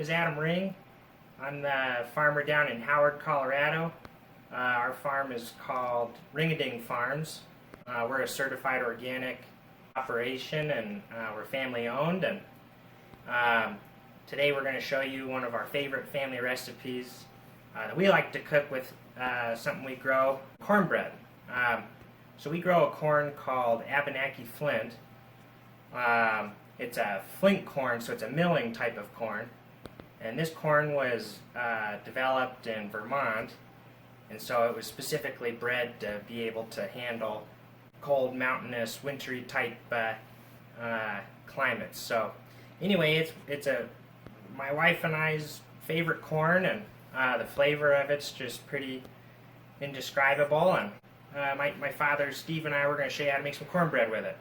is Adam Ring. I'm the farmer down in Howard, Colorado. Our farm is called Ring-a-Ding Farms. We're a certified organic operation, and we're family owned. And today we're going to show you one of our favorite family recipes that we like to cook with something we grow, cornbread. So we grow a corn called Abenaki Flint. It's a flint corn, so it's a milling type of corn. And this corn was developed in Vermont, and so it was specifically bred to be able to handle cold, mountainous, wintry type climates. So anyway, it's my wife and I's favorite corn, and the flavor of it's just pretty indescribable. And my father, Steve, and I were going to show you how to make some cornbread with it.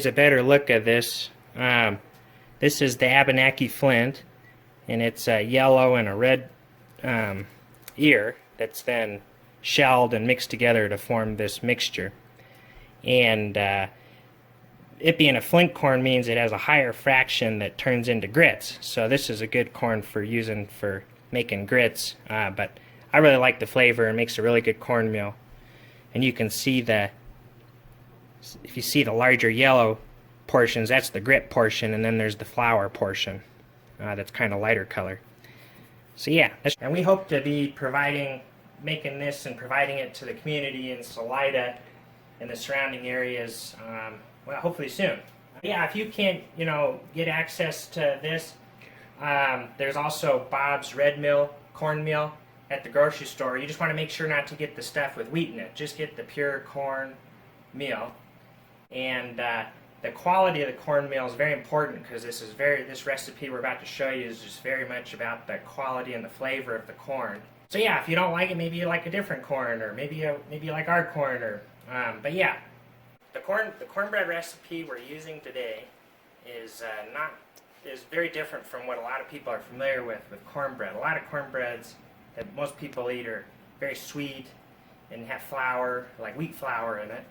A better look at this. This is the Abenaki Flint, and it's a yellow and a red ear that's then shelled and mixed together to form this mixture. And it being a flint corn means it has a higher fraction that turns into grits. So this is a good corn for using for making grits. But I really like the flavor. It makes a really good cornmeal. And you can see if you see the larger yellow portions, that's the grit portion, and then there's the flour portion that's kind of lighter color. So yeah, and we hope to be making this and providing it to the community in Salida and the surrounding areas, well, hopefully soon. Yeah, if you can't, get access to this, there's also Bob's Red Mill cornmeal at the grocery store. You just want to make sure not to get the stuff with wheat in it. Just get the pure corn meal. And the quality of the cornmeal is very important, because this recipe we're about to show you is just very much about the quality and the flavor of the corn. So yeah, if you don't like it, maybe you like a different corn, or maybe you like our corn, but yeah, the cornbread recipe we're using today is very different from what a lot of people are familiar with cornbread. A lot of cornbreads that most people eat are very sweet and have flour, like wheat flour in it.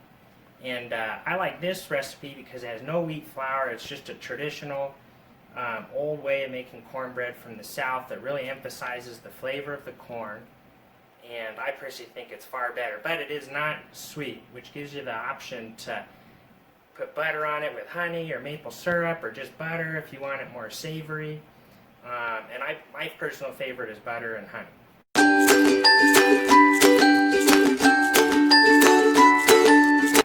And I like this recipe because it has no wheat flour. It's just a traditional, old way of making cornbread from the South that really emphasizes the flavor of the corn. And I personally think it's far better. But it is not sweet, which gives you the option to put butter on it with honey or maple syrup, or just butter if you want it more savory. And my personal favorite is butter and honey.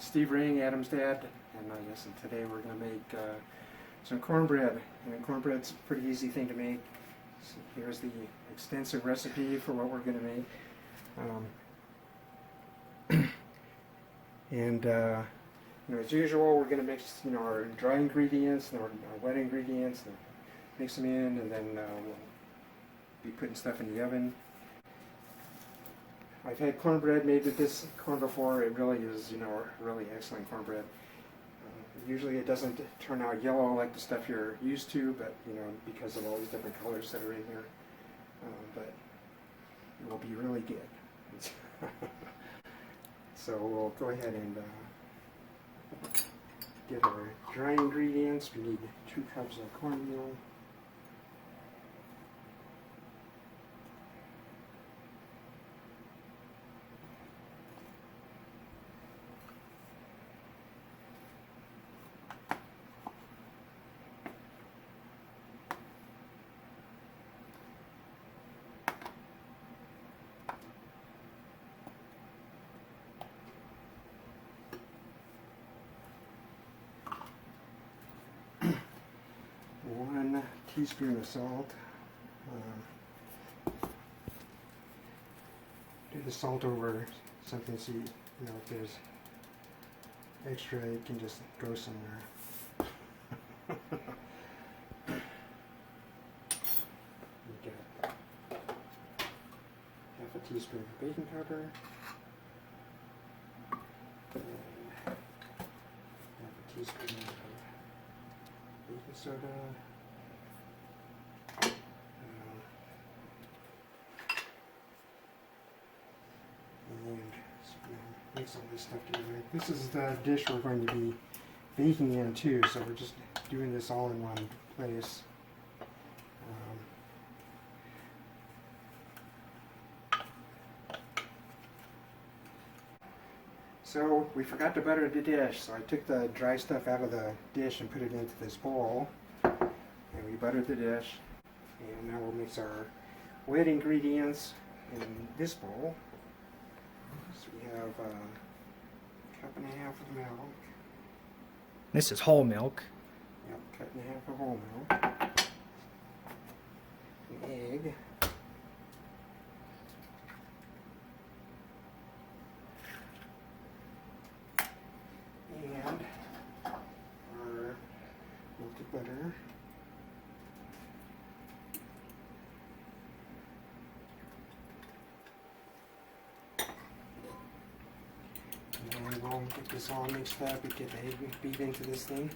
Steve Ring, Adam's dad, and today we're going to make some cornbread. And cornbread's a pretty easy thing to make. So here's the extensive recipe for what we're going to make. As usual, we're going to mix our dry ingredients and our wet ingredients, and mix them in, and then we'll be putting stuff in the oven. I've had cornbread made with this corn before. It really is, really excellent cornbread. Usually it doesn't turn out yellow like the stuff you're used to, but, because of all these different colors that are in here. But it will be really good. So we'll go ahead and get our dry ingredients. We need 2 cups of cornmeal. One teaspoon of salt. Do the salt over something so if there's extra, it can just go somewhere. baking powder. And half a teaspoon of baking soda. And mix all this stuff together. This is the dish we're going to be baking in too, so we're just doing this all in one place. So we forgot to butter the dish, so I took the dry stuff out of the dish and put it into this bowl, and we buttered the dish. And now we'll mix our wet ingredients in this bowl. So we have a cup and a half of milk. This is whole milk. Yep, cut in half of whole milk. An egg. And our melted butter. And we'll get this all mixed up and get the egg beat into this thing.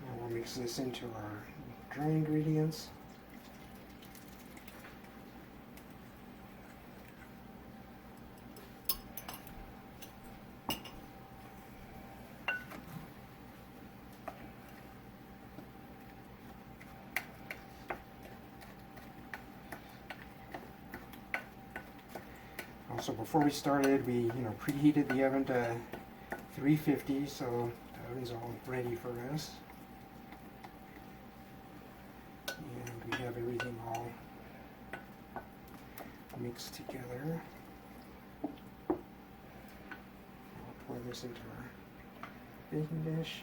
Now we'll mix this into our dry ingredients. Also, before we started, we preheated the oven to 350, so the oven's all ready for us. And we have everything all mixed together. I'll pour this into our baking dish.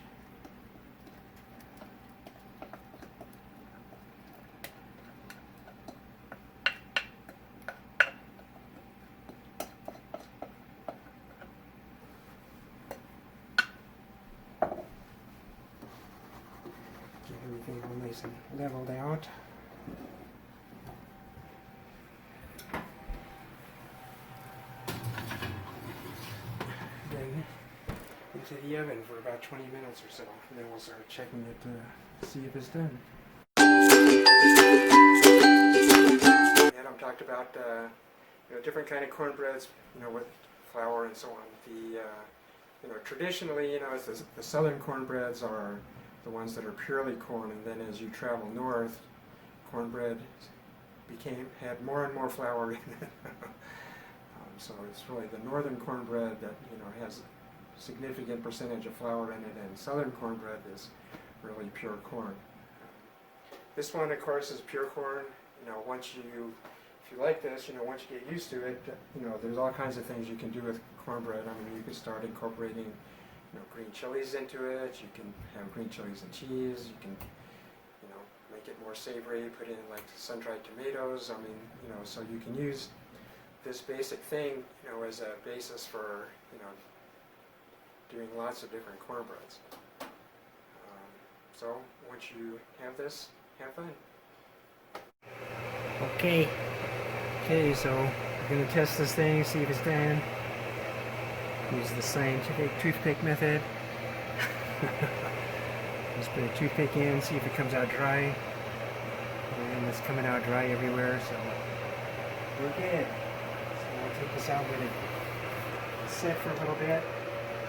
Everything all nice and leveled out. Then into the oven for about 20 minutes or so. And then we'll start checking it to see if it's done. Adam talked about different kind of cornbreads, with flour and so on. The traditionally, the southern cornbreads are the ones that are purely corn, and then as you travel north, cornbread had more and more flour in it. So it's really the northern cornbread that has a significant percentage of flour in it, and southern cornbread is really pure corn. This one, of course, is pure corn. If you like this, once you get used to it, there's all kinds of things you can do with cornbread. I mean, you can start incorporating green chilies into it. You can have green chilies and cheese. You can, make it more savory. Put in like sun-dried tomatoes. I mean, so you can use this basic thing, as a basis for, doing lots of different cornbreads. So once you have this, have fun. Okay, so we're going to test this thing, see if it's done. Use the scientific toothpick method. Just put a toothpick in, see if it comes out dry. And it's coming out dry everywhere, so we're good. So we'll take this out, let it sit for a little bit,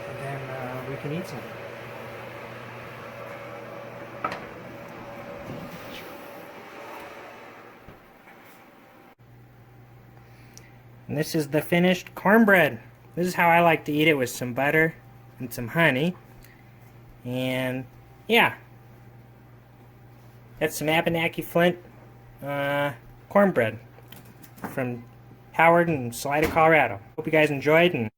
and then we can eat some. And this is the finished cornbread. This is how I like to eat it, with some butter and some honey. And yeah, that's some Abenaki Flint cornbread from Howard and Salida, Colorado. Hope you guys enjoyed, and